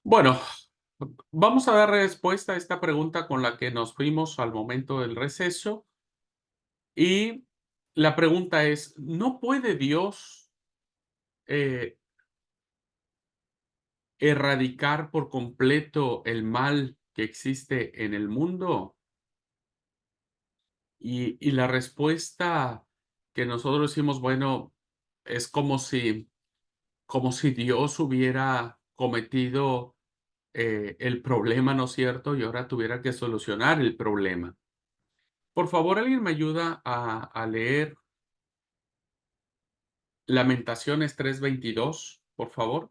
Bueno, vamos a dar respuesta a esta pregunta con la que nos fuimos al momento del receso. Y la pregunta es, ¿no puede Dios eh, erradicar por completo el mal que existe en el mundo? Y la respuesta que nosotros decimos, bueno, es como si Dios hubiera cometido el problema, ¿no es cierto? Y ahora tuviera que solucionar el problema. Por favor, ¿alguien me ayuda a leer Lamentaciones 3:22, por favor?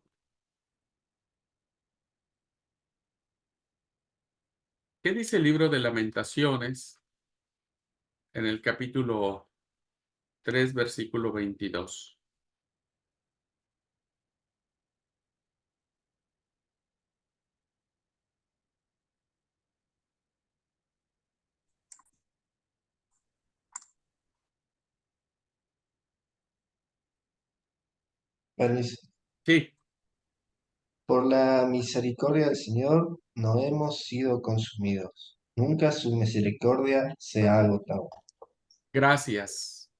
¿Qué dice el libro de Lamentaciones en el capítulo 3, versículo 22? Permiso. Sí, Por la misericordia del Señor no hemos sido consumidos. Nunca su misericordia se ha agotado. gracias.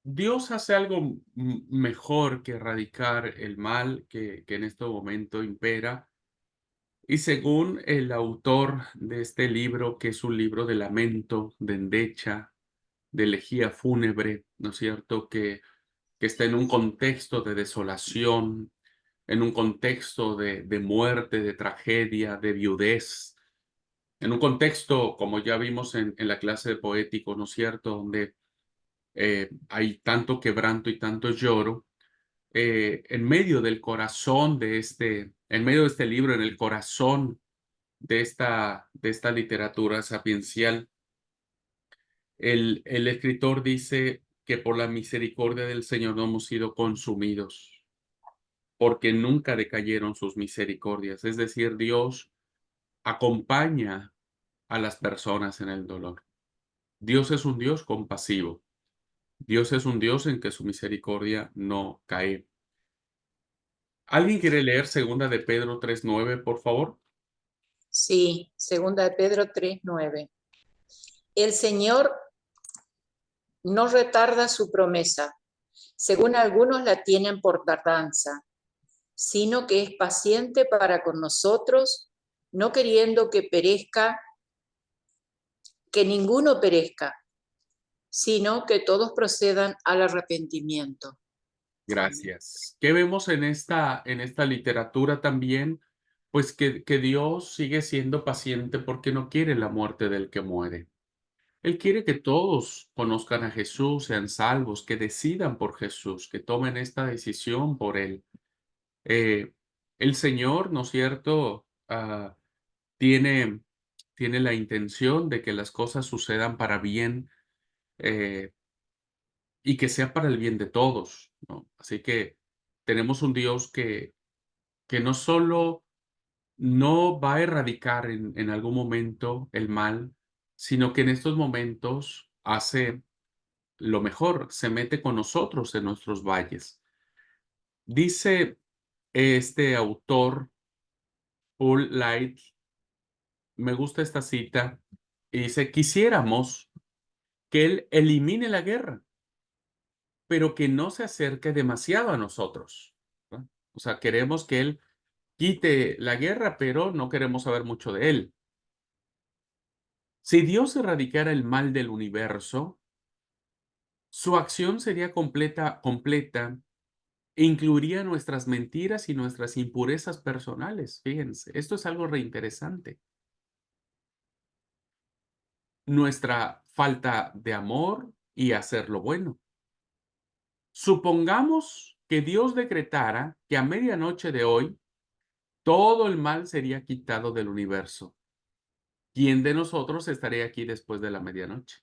Dios hace algo mejor que erradicar el mal que en este momento impera. Y según el autor de este libro, que es un libro de lamento, de endecha, de elegía fúnebre, ¿no es cierto? Que está en un contexto de desolación, en un contexto de muerte, de tragedia, de viudez, en un contexto, como ya vimos en la clase de poético, ¿no es cierto?, donde hay tanto quebranto y tanto lloro. En medio del corazón en medio de este libro, en el corazón de esta literatura sapiencial, el escritor dice que por la misericordia del Señor no hemos sido consumidos, porque nunca decayeron sus misericordias. Es decir, Dios acompaña a las personas en el dolor. Dios es un Dios compasivo. Dios es un Dios en que su misericordia no cae. ¿Alguien quiere leer segunda de Pedro 3:9, por favor? Sí, segunda de Pedro 3:9. El Señor no retarda su promesa, según algunos la tienen por tardanza, sino que es paciente para con nosotros, no queriendo que ninguno perezca, sino que todos procedan al arrepentimiento. Amén. Gracias. ¿Qué vemos en esta literatura también? Pues que Dios sigue siendo paciente porque no quiere la muerte del que muere. Él quiere que todos conozcan a Jesús, sean salvos, que decidan por Jesús, que tomen esta decisión por Él. Eh, el Señor, ¿no es cierto?, tiene, tiene la intención de que las cosas sucedan para bien, eh, y que sea para el bien de todos, ¿no? Así que tenemos un Dios que no solo no va a erradicar en algún momento el mal, sino que en estos momentos hace lo mejor, se mete con nosotros en nuestros valles. Dice este autor, Paul Light, me gusta esta cita, y dice: "Quisiéramos que Él elimine la guerra, pero que no se acerque demasiado a nosotros", ¿no? O sea, queremos que Él quite la guerra, pero no queremos saber mucho de Él. Si Dios erradicara el mal del universo, su acción sería completa e incluiría nuestras mentiras y nuestras impurezas personales. Fíjense, esto es algo reinteresante. Nuestra falta de amor y hacer lo bueno. Supongamos que Dios decretara que a medianoche de hoy todo el mal sería quitado del universo. ¿Quién de nosotros estaría aquí después de la medianoche?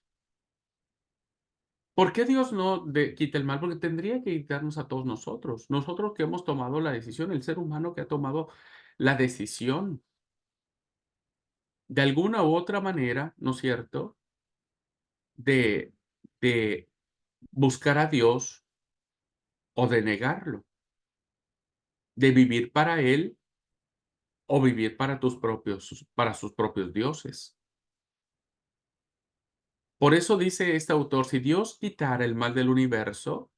¿Por qué Dios no quita el mal? Porque tendría que quitarnos a todos nosotros. Nosotros que hemos tomado la decisión, el ser humano que ha tomado la decisión de alguna u otra manera, ¿no es cierto?, de, de buscar a Dios o de negarlo, de vivir para Él o vivir para sus propios dioses. Por eso dice este autor, si Dios quitara el mal del universo,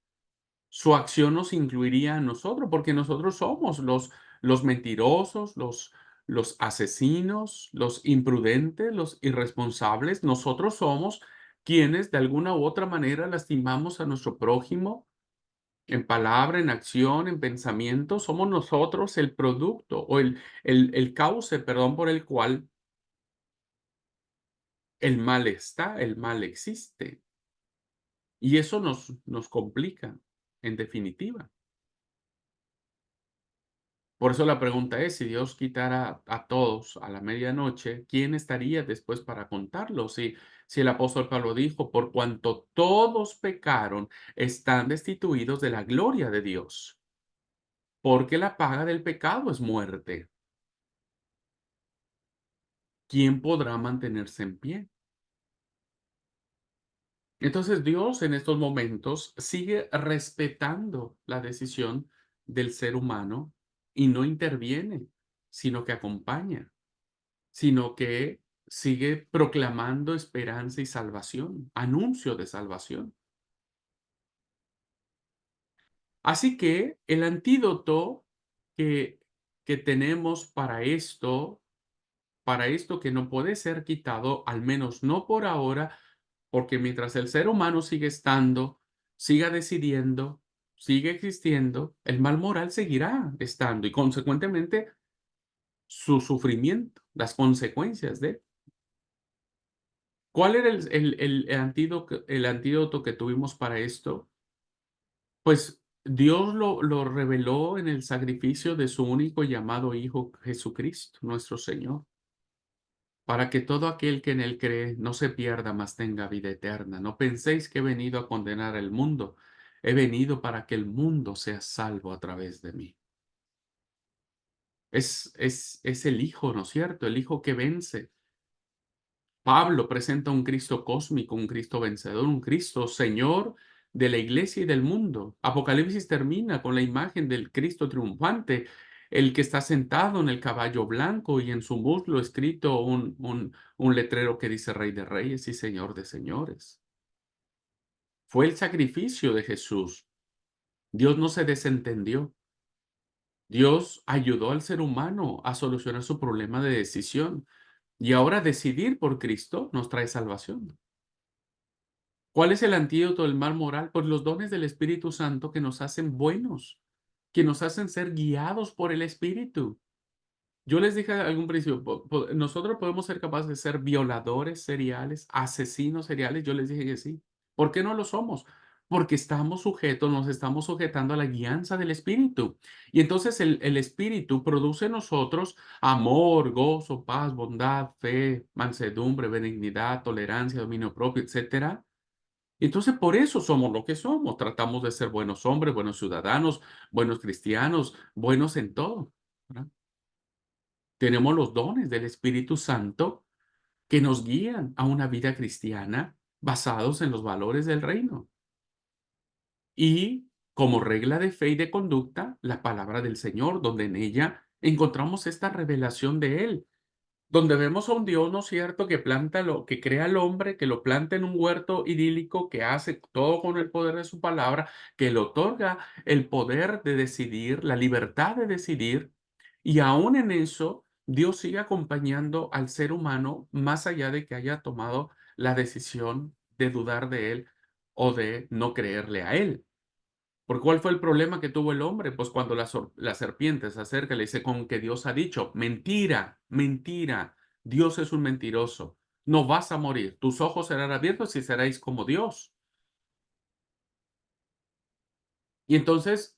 su acción nos incluiría a nosotros, porque nosotros somos los mentirosos, los asesinos, los imprudentes, los irresponsables. Nosotros somos quienes de alguna u otra manera lastimamos a nuestro prójimo en palabra, en acción, en pensamiento. Somos nosotros el producto o el cauce, perdón, por el cual el mal está, el mal existe. Y eso nos complica, en definitiva. Por eso la pregunta es, si Dios quitara a todos a la medianoche, ¿quién estaría después para contarlo? Si el apóstol Pablo dijo, por cuanto todos pecaron, están destituidos de la gloria de Dios, porque la paga del pecado es muerte. ¿Quién podrá mantenerse en pie? Entonces Dios en estos momentos sigue respetando la decisión del ser humano y no interviene, sino que acompaña, sino que sigue proclamando esperanza y salvación, anuncio de salvación. Así que el antídoto que, que tenemos para esto que no puede ser quitado, al menos no por ahora, porque mientras el ser humano sigue estando, siga decidiendo, sigue existiendo, el mal moral seguirá estando y consecuentemente su sufrimiento, las consecuencias de. ¿Cuál era el antídoto que tuvimos para esto? Pues Dios lo reveló en el sacrificio de su único y amado Hijo Jesucristo, nuestro Señor, para que todo aquel que en él cree no se pierda, mas tenga vida eterna. No penséis que he venido a condenar al mundo, he venido para que el mundo sea salvo a través de mí. Es el Hijo, ¿no es cierto? El Hijo que vence. Pablo presenta un Cristo cósmico, un Cristo vencedor, un Cristo Señor de la iglesia y del mundo. Apocalipsis termina con la imagen del Cristo triunfante, el que está sentado en el caballo blanco y en su muslo escrito un letrero que dice Rey de Reyes y Señor de Señores. Fue el sacrificio de Jesús. Dios no se desentendió. Dios ayudó al ser humano a solucionar su problema de decisión. Y ahora decidir por Cristo nos trae salvación. ¿Cuál es el antídoto del mal moral? Pues los dones del Espíritu Santo que nos hacen buenos, que nos hacen ser guiados por el Espíritu. Yo les dije al algún principio, nosotros podemos ser capaces de ser violadores seriales, asesinos seriales. Yo les dije que sí. ¿Por qué no lo somos? Porque estamos sujetos, nos estamos sujetando a la guianza del Espíritu. Y entonces el Espíritu produce en nosotros amor, gozo, paz, bondad, fe, mansedumbre, benignidad, tolerancia, dominio propio, etcétera. Entonces, por eso somos lo que somos. Tratamos de ser buenos hombres, buenos ciudadanos, buenos cristianos, buenos en todo, ¿verdad? Tenemos los dones del Espíritu Santo que nos guían a una vida cristiana basados en los valores del reino. Y como regla de fe y de conducta, la palabra del Señor, donde en ella encontramos esta revelación de Él. Donde vemos a un Dios, ¿no es cierto?, que crea al hombre, que lo planta en un huerto idílico, que hace todo con el poder de su palabra, que le otorga el poder de decidir, la libertad de decidir, y aún en eso, Dios sigue acompañando al ser humano más allá de que haya tomado la decisión de dudar de él o de no creerle a él. ¿Por cuál fue el problema que tuvo el hombre? Pues cuando la serpiente se acerca y le dice con que Dios ha dicho, mentira, mentira, Dios es un mentiroso, no vas a morir, tus ojos serán abiertos y seréis como Dios. Y entonces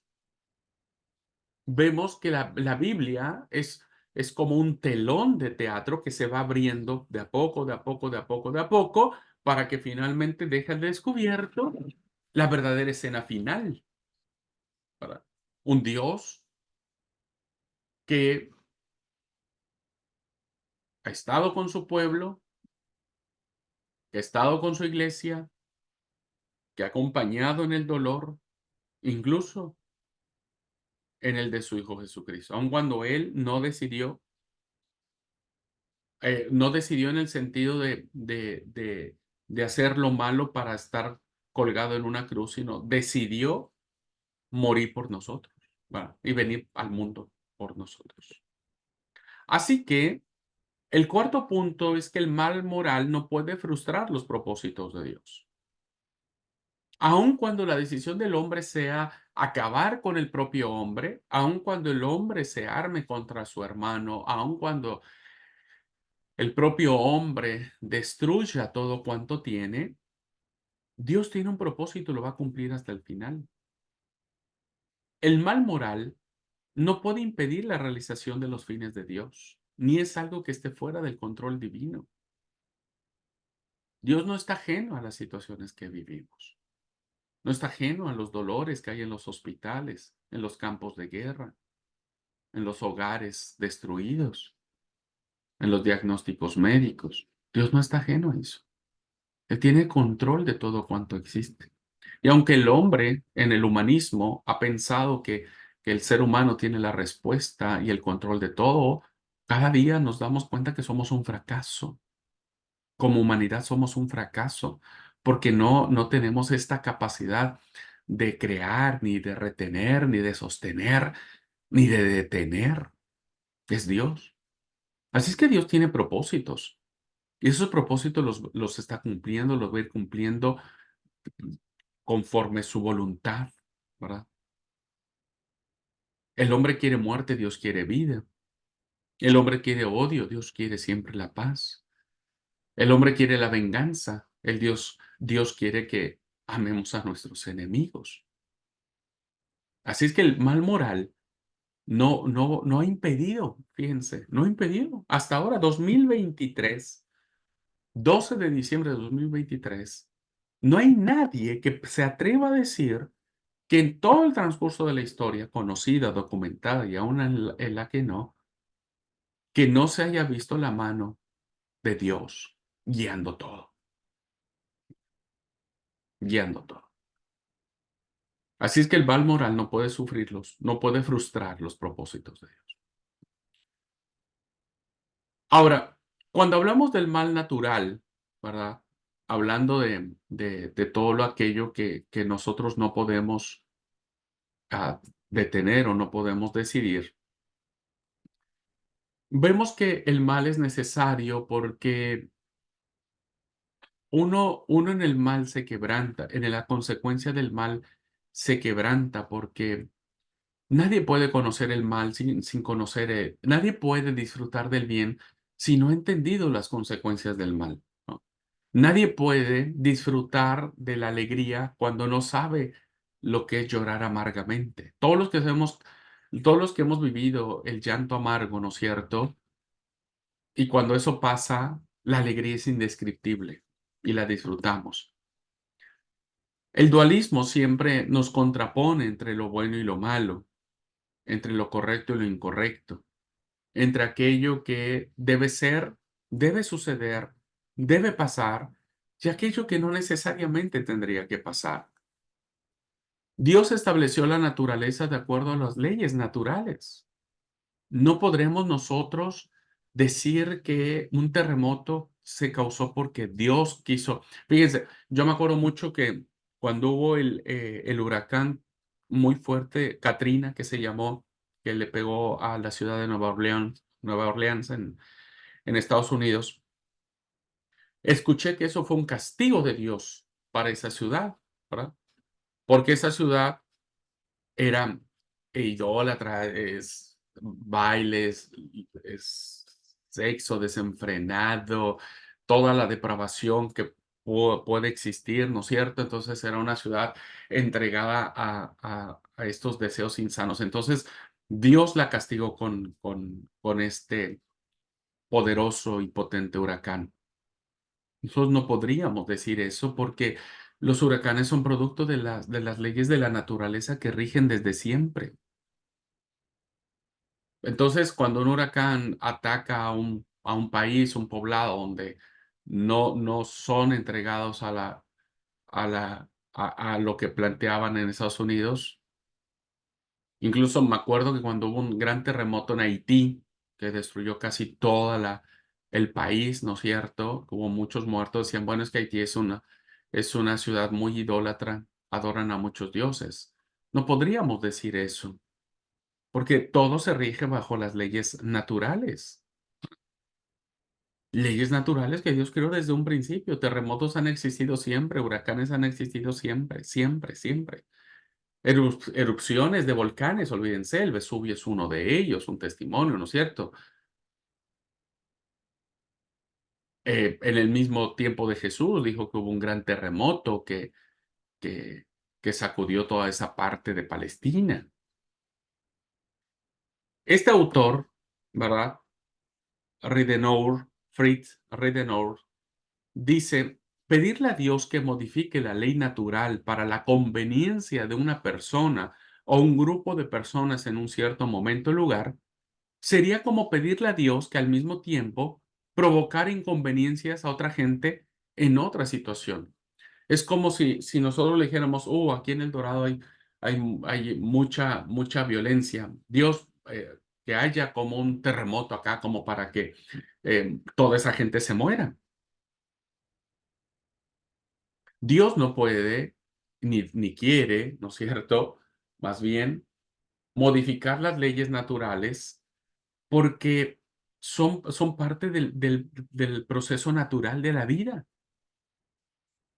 vemos que la Biblia es como un telón de teatro que se va abriendo de a poco, de a poco, de a poco, de a poco, para que finalmente deje al descubierto la verdadera escena final, ¿verdad? Un Dios que ha estado con su pueblo, que ha estado con su iglesia, que ha acompañado en el dolor, incluso en el de su Hijo Jesucristo, aun cuando Él no decidió. no decidió en el sentido de hacer lo malo para estar colgado en una cruz, sino decidió morir por nosotros, ¿verdad? Y venir al mundo por nosotros. Así que el cuarto punto es que el mal moral no puede frustrar los propósitos de Dios. Aun cuando la decisión del hombre sea acabar con el propio hombre, aun cuando el hombre se arme contra su hermano, aun cuando el propio hombre destruya todo cuanto tiene, Dios tiene un propósito y lo va a cumplir hasta el final. El mal moral no puede impedir la realización de los fines de Dios, ni es algo que esté fuera del control divino. Dios no está ajeno a las situaciones que vivimos. No está ajeno a los dolores que hay en los hospitales, en los campos de guerra, en los hogares destruidos, en los diagnósticos médicos. Dios no está ajeno a eso. Él tiene control de todo cuanto existe. Y aunque el hombre en el humanismo ha pensado que el ser humano tiene la respuesta y el control de todo, cada día nos damos cuenta que somos un fracaso. Como humanidad somos un fracaso porque no tenemos esta capacidad de crear, ni de retener, ni de sostener, ni de detener. Es Dios. Así es que Dios tiene propósitos. Y esos propósitos los está cumpliendo, los va a ir cumpliendo conforme su voluntad, ¿verdad? El hombre quiere muerte, Dios quiere vida. El hombre quiere odio, Dios quiere siempre la paz. El hombre quiere la venganza, Dios quiere que amemos a nuestros enemigos. Así es que el mal moral no ha impedido, fíjense, no ha impedido. Hasta ahora, 2023, 12 de diciembre de 2023, no hay nadie que se atreva a decir que en todo el transcurso de la historia, conocida, documentada y aún en la que no se haya visto la mano de Dios guiando todo, guiando todo. Así es que el mal moral no puede sufrirlos, no puede frustrar los propósitos de Dios. Ahora, cuando hablamos del mal natural, ¿verdad? Hablando de todo lo aquello que nosotros no podemos detener o no podemos decidir, vemos que el mal es necesario porque uno en el mal se quebranta, en la consecuencia del mal se quebranta porque nadie puede conocer el mal sin conocer, nadie puede disfrutar del bien si no ha entendido las consecuencias del mal, ¿no? Nadie puede disfrutar de la alegría cuando no sabe lo que es llorar amargamente. Todos los que hemos vivido el llanto amargo, ¿no es cierto? Y cuando eso pasa, la alegría es indescriptible y la disfrutamos. El dualismo siempre nos contrapone entre lo bueno y lo malo, entre lo correcto y lo incorrecto, entre aquello que debe ser, debe suceder, debe pasar, y aquello que no necesariamente tendría que pasar. Dios estableció la naturaleza de acuerdo a las leyes naturales. No podremos nosotros decir que un terremoto se causó porque Dios quiso. Fíjense, yo me acuerdo mucho que cuando hubo el huracán muy fuerte, Katrina, que se llamó, que le pegó a la ciudad de Nueva Orleans en Estados Unidos, escuché que eso fue un castigo de Dios para esa ciudad, ¿verdad? Porque esa ciudad era idólatra, es bailes, es sexo desenfrenado, toda la depravación que puede existir, ¿no es cierto? Entonces era una ciudad entregada a estos deseos insanos. Entonces Dios la castigó con este poderoso y potente huracán. Nosotros no podríamos decir eso porque los huracanes son producto de las leyes de la naturaleza que rigen desde siempre. Entonces, cuando un huracán ataca a un país, un poblado donde no son entregados a lo que planteaban en Estados Unidos, incluso me acuerdo que cuando hubo un gran terremoto en Haití, que destruyó casi toda el país, ¿no es cierto? Hubo muchos muertos, decían, bueno, es que Haití es una ciudad muy idólatra, adoran a muchos dioses. No podríamos decir eso, porque todo se rige bajo las leyes naturales. Leyes naturales que Dios creó desde un principio. Terremotos han existido siempre, huracanes han existido siempre, siempre, siempre. Erupciones de volcanes, olvídense, el Vesubio es uno de ellos, un testimonio, ¿no es cierto? En el mismo tiempo de Jesús dijo que hubo un gran terremoto que, que sacudió toda esa parte de Palestina. Este autor, ¿verdad? Fritz Ridenour, dice, pedirle a Dios que modifique la ley natural para la conveniencia de una persona o un grupo de personas en un cierto momento o lugar, sería como pedirle a Dios que al mismo tiempo provocara inconveniencias a otra gente en otra situación. Es como si nosotros le dijéramos, aquí en El Dorado hay mucha violencia. Dios, que haya como un terremoto acá, como para que toda esa gente se muera. Dios no puede, ni quiere, ¿no es cierto? Más bien, modificar las leyes naturales porque son parte del proceso natural de la vida.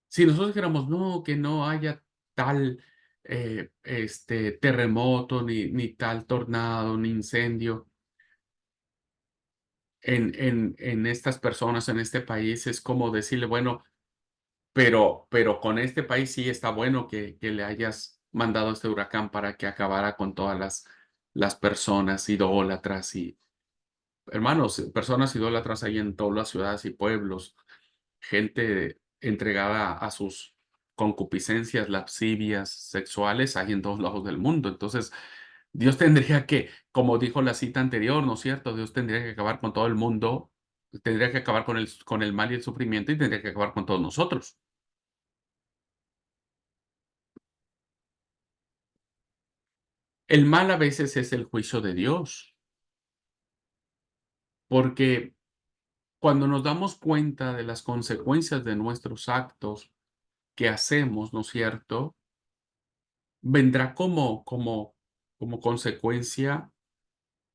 Si nosotros dijéramos, no, que no haya tal terremoto, ni tal tornado, ni incendio en estas personas, en este país, es como decirle, bueno, pero con este país sí está bueno que le hayas mandado este huracán para que acabara con todas las personas idólatras y, hermanos, personas idólatras hay en todas las ciudades y pueblos, gente entregada a sus concupiscencias, lascivias, sexuales, hay en todos lados del mundo. Entonces, Dios tendría que, como dijo la cita anterior, ¿no es cierto? Dios tendría que acabar con todo el mundo, tendría que acabar con el mal y el sufrimiento y tendría que acabar con todos nosotros. El mal a veces es el juicio de Dios, porque cuando nos damos cuenta de las consecuencias de nuestros actos que hacemos, ¿no es cierto? Vendrá como consecuencia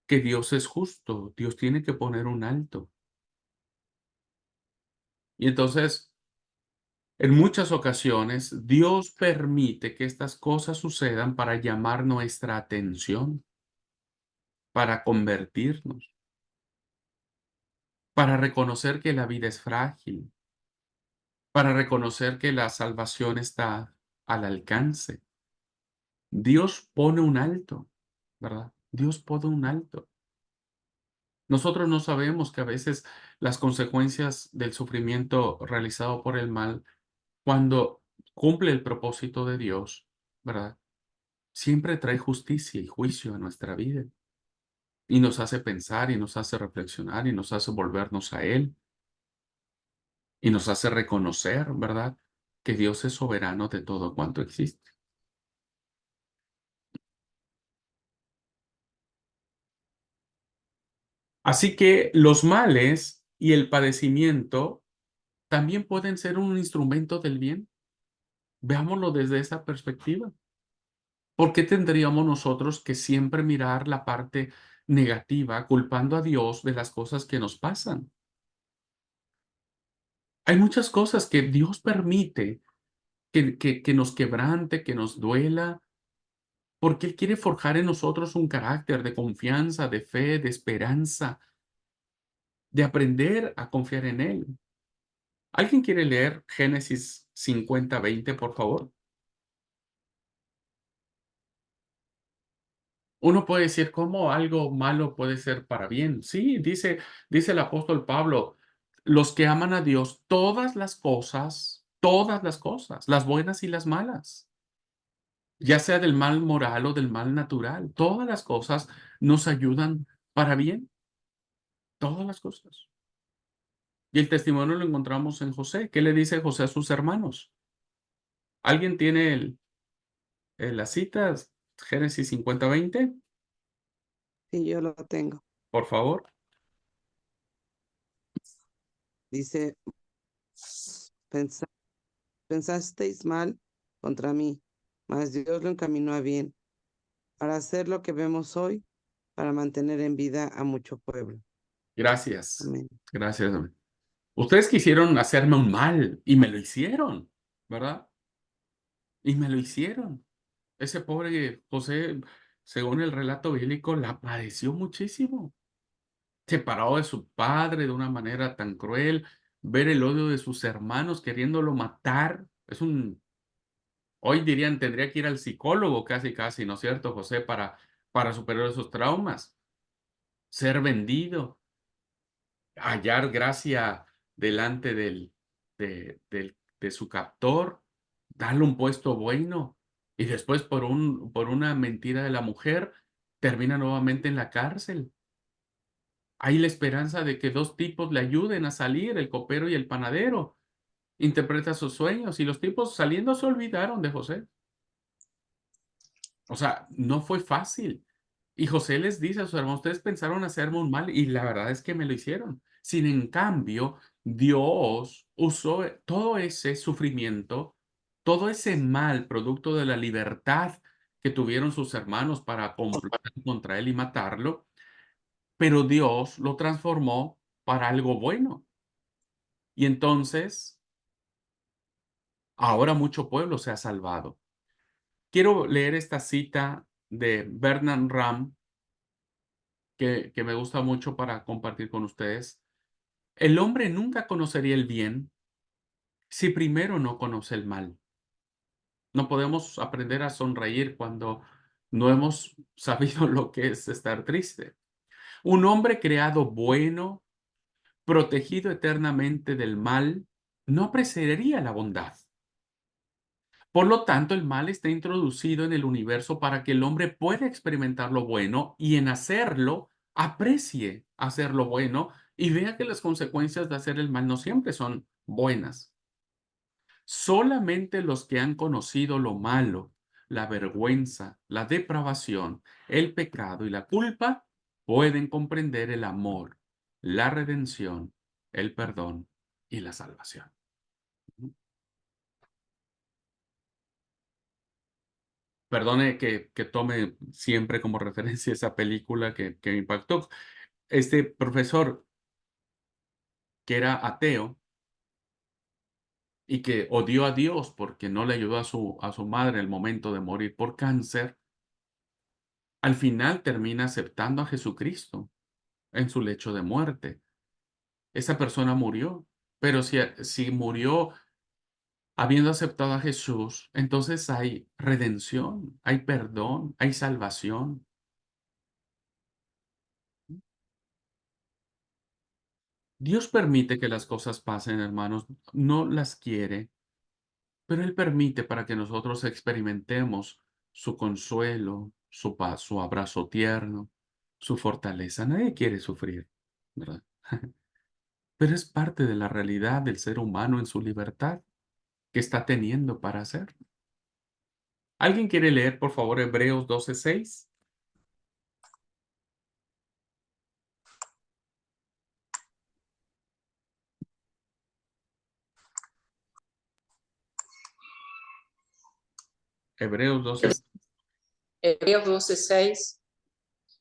que Dios es justo, Dios tiene que poner un alto. Y entonces, en muchas ocasiones, Dios permite que estas cosas sucedan para llamar nuestra atención, para convertirnos, para reconocer que la vida es frágil, para reconocer que la salvación está al alcance. Dios pone un alto, ¿verdad? Dios pone un alto. Nosotros no sabemos que a veces las consecuencias del sufrimiento realizado por el mal, cuando cumple el propósito de Dios, ¿verdad? Siempre trae justicia y juicio a nuestra vida y nos hace pensar y nos hace reflexionar y nos hace volvernos a Él y nos hace reconocer, ¿verdad? Que Dios es soberano de todo cuanto existe. Así que los males y el padecimiento también pueden ser un instrumento del bien. Veámoslo desde esa perspectiva. ¿Por qué tendríamos nosotros que siempre mirar la parte negativa, culpando a Dios de las cosas que nos pasan? Hay muchas cosas que Dios permite que nos quebrante, que nos duela, porque Él quiere forjar en nosotros un carácter de confianza, de fe, de esperanza, de aprender a confiar en Él. ¿Alguien quiere leer Génesis 50:20, por favor? Uno puede decir, ¿cómo algo malo puede ser para bien? Sí, dice el apóstol Pablo, los que aman a Dios, todas las buenas y las malas, ya sea del mal moral o del mal natural, todas las cosas nos ayudan para bien, todas las cosas. Y el testimonio lo encontramos en José. ¿Qué le dice José a sus hermanos? ¿Alguien tiene las citas? Génesis 50:20, Sí, yo lo tengo. por favor. Dice, "Pensa- pensasteis mal contra mí, mas Dios lo encaminó a bien, para hacer lo que vemos hoy, para mantener en vida a mucho pueblo". Gracias. Amén. Gracias. Ustedes quisieron hacerme un mal y me lo hicieron, ¿verdad? Y me lo hicieron. Ese pobre José, según el relato bíblico, la padeció muchísimo. Separado de su padre de una manera tan cruel, ver el odio de sus hermanos queriéndolo matar. Hoy dirían, tendría que ir al psicólogo casi, casi, ¿no es cierto, José? Para superar esos traumas. Ser vendido, hallar gracia delante de su captor, darle un puesto bueno y después por una mentira de la mujer termina nuevamente en la cárcel. Hay la esperanza de que dos tipos le ayuden a salir, el copero y el panadero. Interpreta sus sueños y los tipos saliendo se olvidaron de José. O sea, no fue fácil. Y José les dice a sus hermanos, ustedes pensaron hacerme un mal y la verdad es que me lo hicieron. Sin en cambio, Dios usó todo ese sufrimiento, todo ese mal producto de la libertad que tuvieron sus hermanos para complotar contra él y matarlo, pero Dios lo transformó para algo bueno. Y entonces, ahora mucho pueblo se ha salvado. Quiero leer esta cita de Bernard Ram que me gusta mucho para compartir con ustedes. El hombre nunca conocería el bien si primero no conoce el mal. No podemos aprender a sonreír cuando no hemos sabido lo que es estar triste. Un hombre creado bueno, protegido eternamente del mal, no apreciaría la bondad. Por lo tanto, el mal está introducido en el universo para que el hombre pueda experimentar lo bueno y en hacerlo aprecie hacer lo bueno y vea que las consecuencias de hacer el mal no siempre son buenas. Solamente los que han conocido lo malo, la vergüenza, la depravación, el pecado y la culpa pueden comprender el amor, la redención, el perdón y la salvación. Perdone que tome siempre como referencia esa película que me impactó. Este profesor que era ateo y que odió a Dios porque no le ayudó a su madre en el momento de morir por cáncer, al final termina aceptando a Jesucristo en su lecho de muerte. Esa persona murió, pero si murió habiendo aceptado a Jesús, entonces hay redención, hay perdón, hay salvación. Dios permite que las cosas pasen, hermanos, no las quiere, pero Él permite para que nosotros experimentemos su consuelo, su paz, su abrazo tierno, su fortaleza. Nadie quiere sufrir, ¿verdad? Pero es parte de la realidad del ser humano en su libertad que está teniendo para hacer. ¿Alguien quiere leer, por favor, Hebreos 12:6? Hebreos 12:6. Hebreos 12:6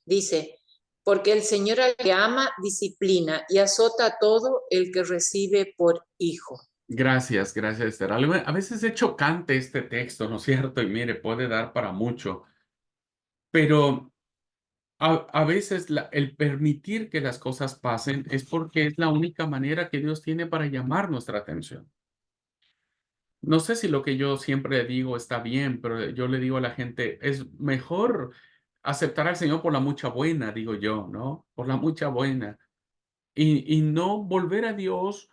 dice, porque el Señor al que ama disciplina y azota a todo el que recibe por hijo. Gracias, gracias, Esther. A veces es chocante este texto, ¿no es cierto? Y mire, puede dar para mucho, pero a veces el permitir que las cosas pasen es porque es la única manera que Dios tiene para llamar nuestra atención. No sé si lo que yo siempre digo está bien, pero yo le digo a la gente, es mejor aceptar al Señor por la mucha buena, digo yo, ¿no? Por la mucha buena. Y no volver a Dios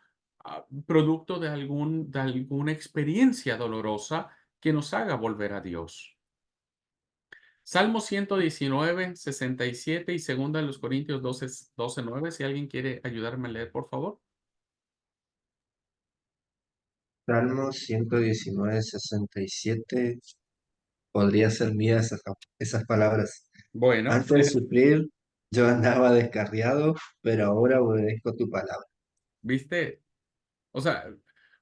producto de alguna experiencia dolorosa que nos haga volver a Dios. Salmo 119, 67 y segunda de los Corintios 12:9. Si alguien quiere ayudarme a leer, por favor. Salmo 119, 67. Podría ser mía esas palabras. Bueno, Antes de sufrir, yo andaba descarriado, pero ahora obedezco tu palabra. ¿viste? O sea,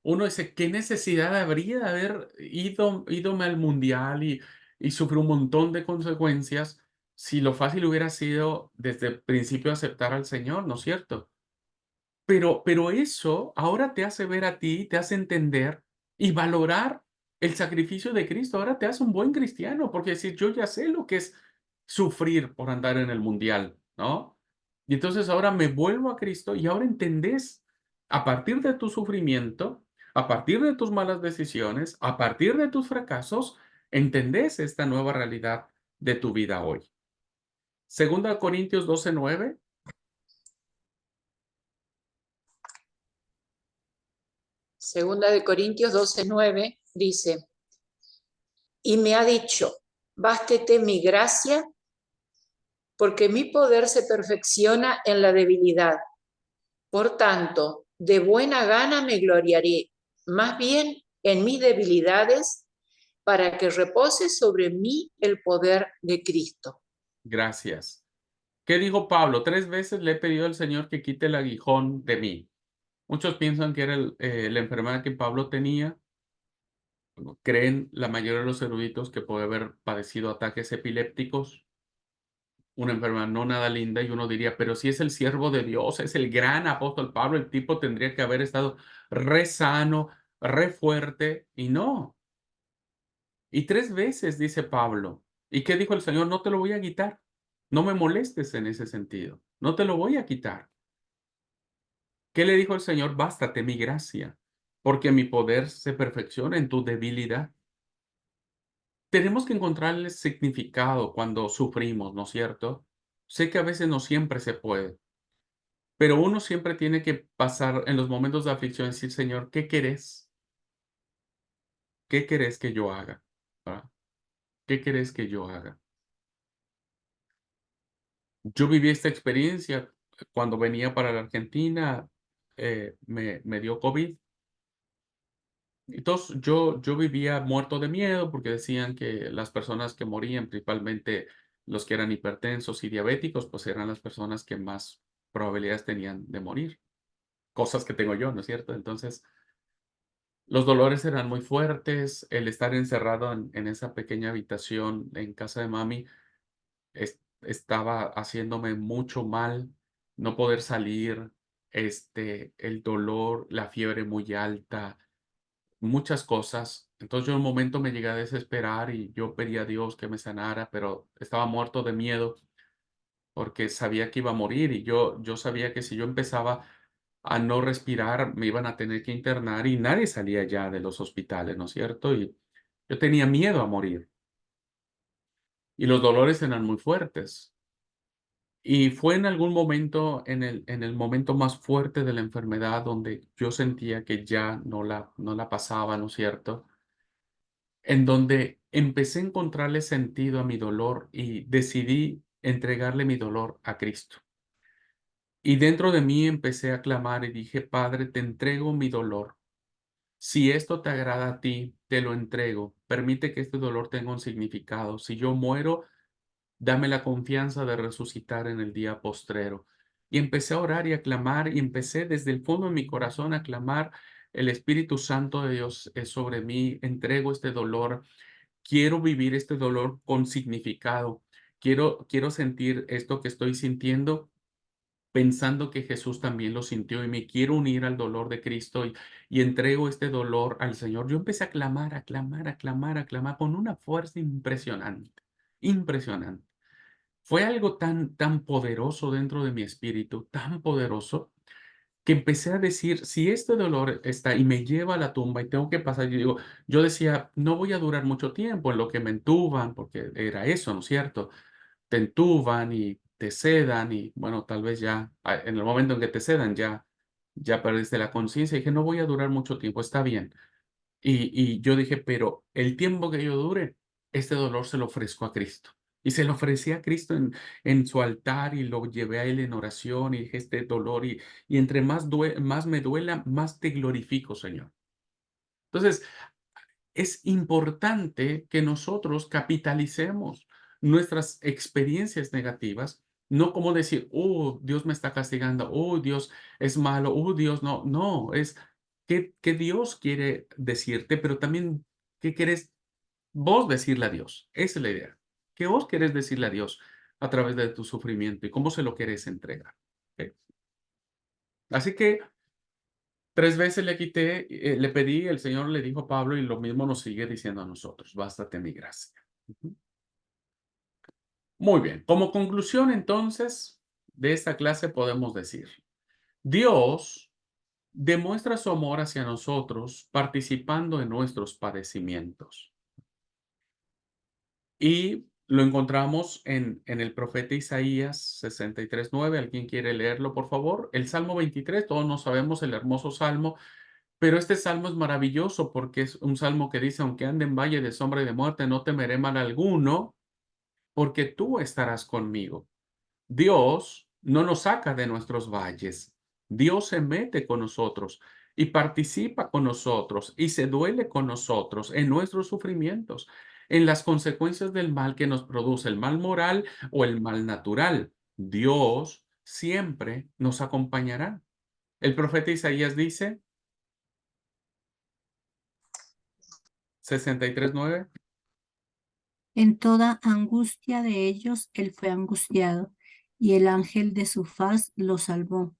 uno dice, ¿qué necesidad habría de haber ídome al mundial y sufrir un montón de consecuencias si lo fácil hubiera sido desde el principio aceptar al Señor, ¿no es cierto? Pero eso ahora te hace ver a ti, te hace entender y valorar el sacrificio de Cristo. Ahora te hace un buen cristiano, porque decir, yo ya sé lo que es sufrir por andar en el mundial, ¿no? Y entonces ahora me vuelvo a Cristo y ahora entendés, a partir de tu sufrimiento, a partir de tus malas decisiones, a partir de tus fracasos, entendés esta nueva realidad de tu vida hoy. Segunda de Corintios 12:9. Segunda de Corintios 12:9 dice, y me ha dicho, bástete mi gracia, porque mi poder se perfecciona en la debilidad. Por tanto, de buena gana me gloriaré, más bien en mis debilidades, para que repose sobre mí el poder de Cristo. Gracias. ¿Qué dijo Pablo? 3 veces le he pedido al Señor que quite el aguijón de mí. Muchos piensan que era la enfermedad que Pablo tenía. Creen la mayoría de los eruditos que puede haber padecido ataques epilépticos, una enfermedad no nada linda, y uno diría, pero si es el siervo de Dios, es el gran apóstol Pablo, el tipo tendría que haber estado re sano, re fuerte, y no. Y 3 veces dice Pablo. ¿Y qué dijo el Señor? No te lo voy a quitar. No me molestes en ese sentido. No te lo voy a quitar. ¿Qué le dijo el Señor? Bástate mi gracia, porque mi poder se perfecciona en tu debilidad. Tenemos que encontrarle significado cuando sufrimos, ¿no es cierto? Sé que a veces no siempre se puede, pero uno siempre tiene que pasar en los momentos de aflicción y decir, Señor, ¿qué querés? ¿Qué querés que yo haga? ¿Verdad? ¿Qué querés que yo haga? Yo viví esta experiencia cuando venía para la Argentina, me dio COVID. Entonces, yo vivía muerto de miedo porque decían que las personas que morían, principalmente los que eran hipertensos y diabéticos, pues eran las personas que más probabilidades tenían de morir. Cosas que tengo yo, ¿no es cierto? Entonces, los dolores eran muy fuertes, el estar encerrado en esa pequeña habitación en casa de mami estaba haciéndome mucho mal, no poder salir, el dolor, la fiebre muy alta, muchas cosas. Entonces yo en un momento me llegué a desesperar y yo pedí a Dios que me sanara, pero estaba muerto de miedo porque sabía que iba a morir y yo sabía que si yo empezaba a no respirar me iban a tener que internar y nadie salía ya de los hospitales, ¿no es cierto? Y yo tenía miedo a morir y los dolores eran muy fuertes. Y fue en algún momento, en el momento más fuerte de la enfermedad, donde yo sentía que ya no la pasaba, ¿no es cierto? En donde empecé a encontrarle sentido a mi dolor y decidí entregarle mi dolor a Cristo. Y dentro de mí empecé a clamar y dije, Padre, te entrego mi dolor. Si esto te agrada a ti, te lo entrego. Permite que este dolor tenga un significado. Si yo muero, dame la confianza de resucitar en el día postrero. Y empecé a orar y a clamar, y empecé desde el fondo de mi corazón a clamar, el Espíritu Santo de Dios es sobre mí, entrego este dolor, quiero vivir este dolor con significado, quiero sentir esto que estoy sintiendo, pensando que Jesús también lo sintió y me quiero unir al dolor de Cristo y entrego este dolor al Señor. Yo empecé a clamar, a clamar, a clamar, a clamar con una fuerza impresionante, impresionante. Fue algo tan poderoso dentro de mi espíritu, tan poderoso, que empecé a decir, si este dolor está y me lleva a la tumba y tengo que pasar, yo decía, no voy a durar mucho tiempo en lo que me entuban, porque era eso, ¿no es cierto? Te entuban y te sedan y bueno, tal vez ya, en el momento en que te sedan ya perdiste la conciencia. Dije, no voy a durar mucho tiempo, está bien. Y yo dije, pero el tiempo que yo dure, este dolor se lo ofrezco a Cristo. Y se lo ofrecí a Cristo en su altar y lo llevé a Él en oración y dije, este dolor y entre más me duela, más te glorifico, Señor. Entonces, es importante que nosotros capitalicemos nuestras experiencias negativas, no como decir, oh, Dios me está castigando, oh, Dios es malo, oh, Dios no, no, es qué Dios quiere decirte, pero también qué quieres vos decirle a Dios. Esa es la idea. ¿Qué vos querés decirle a Dios a través de tu sufrimiento y cómo se lo querés entregar? ¿Ok? Así que 3 veces le pedí, el Señor le dijo a Pablo y lo mismo nos sigue diciendo a nosotros, bástate mi gracia. Ujú. Muy bien, como conclusión entonces de esta clase podemos decir, Dios demuestra su amor hacia nosotros participando en nuestros padecimientos. Y lo encontramos en el profeta Isaías 63:9. ¿Alguien quiere leerlo, por favor? El Salmo 23, todos no sabemos el hermoso salmo, pero este salmo es maravilloso porque es un salmo que dice, aunque ande en valle de sombra y de muerte, no temeré mal alguno, porque tú estarás conmigo. Dios no nos saca de nuestros valles. Dios se mete con nosotros y participa con nosotros y se duele con nosotros en nuestros sufrimientos, en las consecuencias del mal que nos produce, el mal moral o el mal natural. Dios siempre nos acompañará. El profeta Isaías dice, 63:9. En toda angustia de ellos él fue angustiado, y el ángel de su faz los salvó.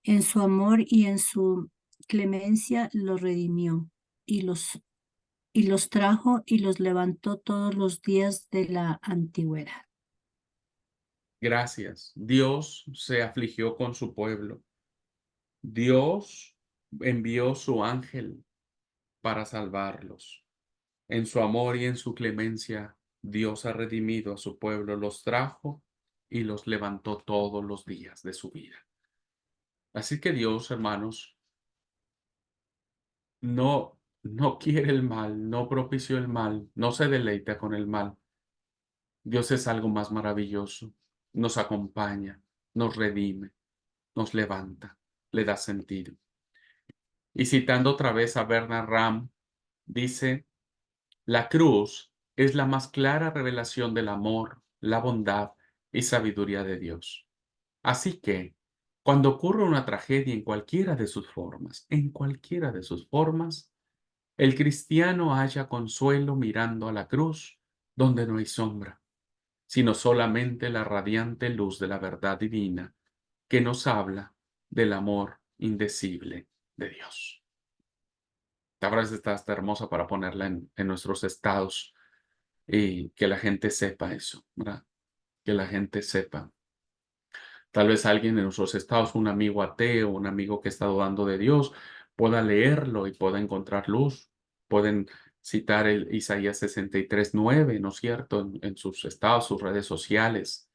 En su amor y en su clemencia los redimió, y los trajo y los levantó todos los días de la antigüedad. Gracias. Dios se afligió con su pueblo. Dios envió su ángel para salvarlos. En su amor y en su clemencia, Dios ha redimido a su pueblo, los trajo y los levantó todos los días de su vida. Así que Dios, hermanos, no quiere el mal, no propició el mal, no se deleita con el mal. Dios es algo más maravilloso. Nos acompaña, nos redime, nos levanta, le da sentido. Y citando otra vez a Bernard Ram, dice, la cruz es la más clara revelación del amor, la bondad y sabiduría de Dios. Así que, cuando ocurre una tragedia en cualquiera de sus formas, el cristiano halla consuelo mirando a la cruz donde no hay sombra, sino solamente la radiante luz de la verdad divina que nos habla del amor indecible de Dios. La frase está hasta hermosa para ponerla en nuestros estados y que la gente sepa eso, ¿verdad? Que la gente sepa. Tal vez alguien en nuestros estados, un amigo ateo, un amigo que está dudando de Dios, pueda leerlo y pueda encontrar luz. Pueden citar el Isaías 63:9, ¿no es cierto? En sus estados, sus redes sociales.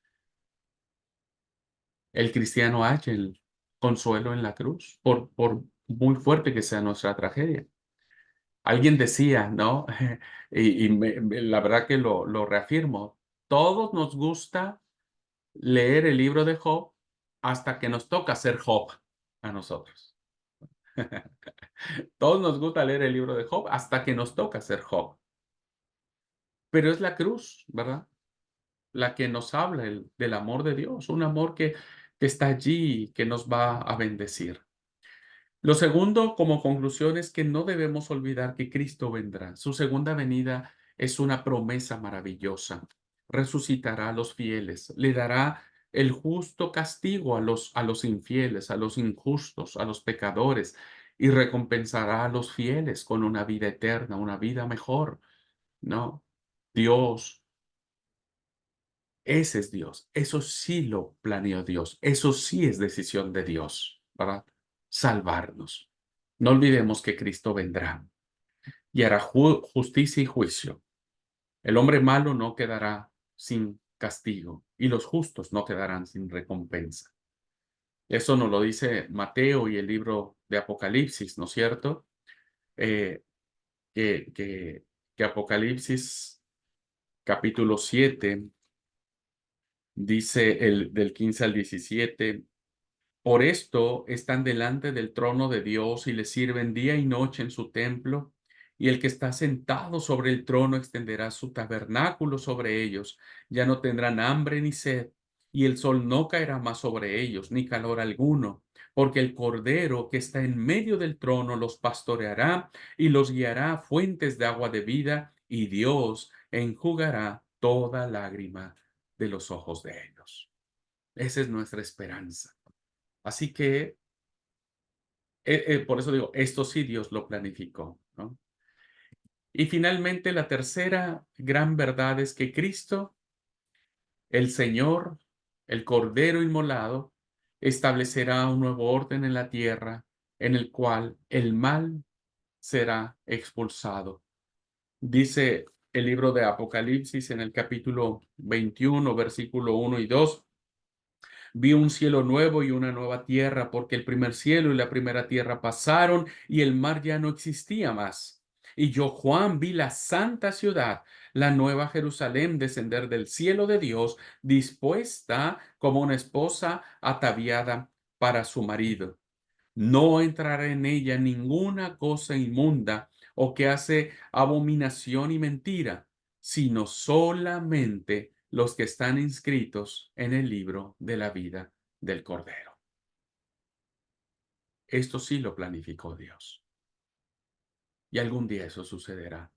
El cristiano halla el consuelo en la cruz, por muy fuerte que sea nuestra tragedia. Alguien decía, ¿no? La verdad que lo reafirmo. Todos nos gusta leer el libro de Job hasta que nos toca ser Job a nosotros. Todos nos gusta leer el libro de Job hasta que nos toca ser Job. Pero es la cruz, ¿verdad? La que nos habla del amor de Dios, un amor que está allí, que nos va a bendecir. Lo segundo, como conclusión, es que no debemos olvidar que Cristo vendrá. Su segunda venida es una promesa maravillosa. Resucitará a los fieles, le dará el justo castigo a los infieles, a los injustos, a los pecadores, y recompensará a los fieles con una vida eterna, una vida mejor, ¿no? Dios, ese es Dios. Eso sí lo planeó Dios. Eso sí es decisión de Dios, para salvarnos. No olvidemos que Cristo vendrá y hará justicia y juicio. El hombre malo no quedará sin castigo y los justos no quedarán sin recompensa. Eso nos lo dice Mateo y el libro de Apocalipsis, ¿no es cierto? Eh, que, que, que Apocalipsis capítulo 7 dice del 15 al 17. Por esto están delante del trono de Dios y le sirven día y noche en su templo, y el que está sentado sobre el trono extenderá su tabernáculo sobre ellos. Ya no tendrán hambre ni sed, y el sol no caerá más sobre ellos, ni calor alguno, porque el Cordero que está en medio del trono los pastoreará y los guiará a fuentes de agua de vida, y Dios enjugará toda lágrima de los ojos de ellos. Esa es nuestra esperanza. Así que, por eso digo, esto sí Dios lo planificó, ¿no? Y finalmente, la tercera gran verdad es que Cristo, el Señor, el Cordero inmolado, establecerá un nuevo orden en la tierra en el cual el mal será expulsado. Dice el libro de Apocalipsis en el capítulo 21, versículo 1 y 2. Vi un cielo nuevo y una nueva tierra, porque el primer cielo y la primera tierra pasaron y el mar ya no existía más. Y yo, Juan, vi la santa ciudad, la nueva Jerusalén, descender del cielo de Dios, dispuesta como una esposa ataviada para su marido. No entrará en ella ninguna cosa inmunda o que hace abominación y mentira, sino solamente los que están inscritos en el libro de la vida del Cordero. Esto sí lo planificó Dios. Y algún día eso sucederá.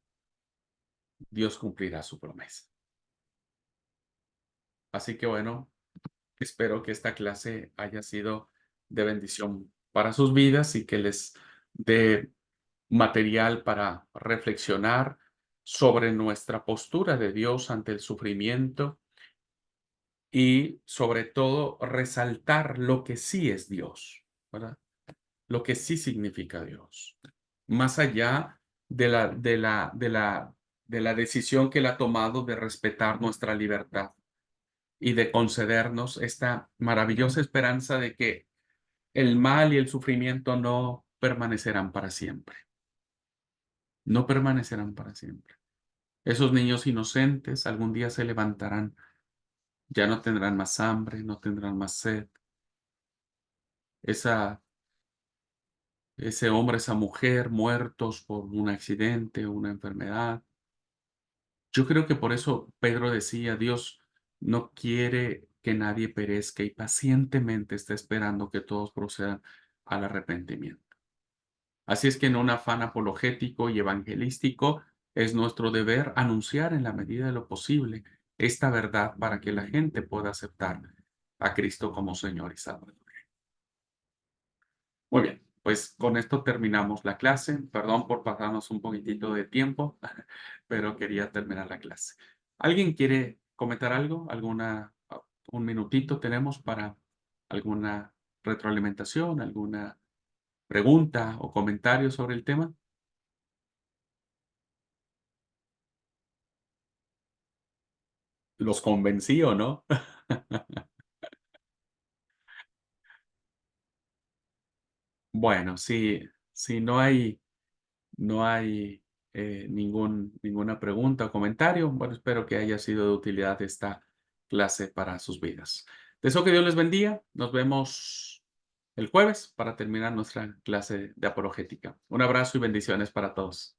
Dios cumplirá su promesa. Así que bueno, espero que esta clase haya sido de bendición para sus vidas y que les dé material para reflexionar sobre nuestra postura de Dios ante el sufrimiento y sobre todo resaltar lo que sí es Dios, ¿verdad? Lo que sí significa Dios, más allá de la decisión que Él ha tomado de respetar nuestra libertad y de concedernos esta maravillosa esperanza de que el mal y el sufrimiento no permanecerán para siempre. No permanecerán para siempre. Esos niños inocentes algún día se levantarán, ya no tendrán más hambre, no tendrán más sed. Ese hombre, esa mujer muertos por un accidente o una enfermedad. Yo creo que por eso Pedro decía, Dios no quiere que nadie perezca y pacientemente está esperando que todos procedan al arrepentimiento. Así es que en un afán apologético y evangelístico es nuestro deber anunciar en la medida de lo posible esta verdad para que la gente pueda aceptar a Cristo como Señor y Salvador. Muy bien, pues con esto terminamos la clase. Perdón por pasarnos un poquitito de tiempo, pero quería terminar la clase. ¿Alguien quiere comentar algo? Un minutito tenemos para alguna retroalimentación, alguna pregunta o comentario sobre el tema. ¿Los convencí o no? Bueno, si no hay ninguna pregunta o comentario, bueno, espero que haya sido de utilidad esta clase para sus vidas. Deseo que Dios les bendiga. Nos vemos el jueves para terminar nuestra clase de apologética. Un abrazo y bendiciones para todos.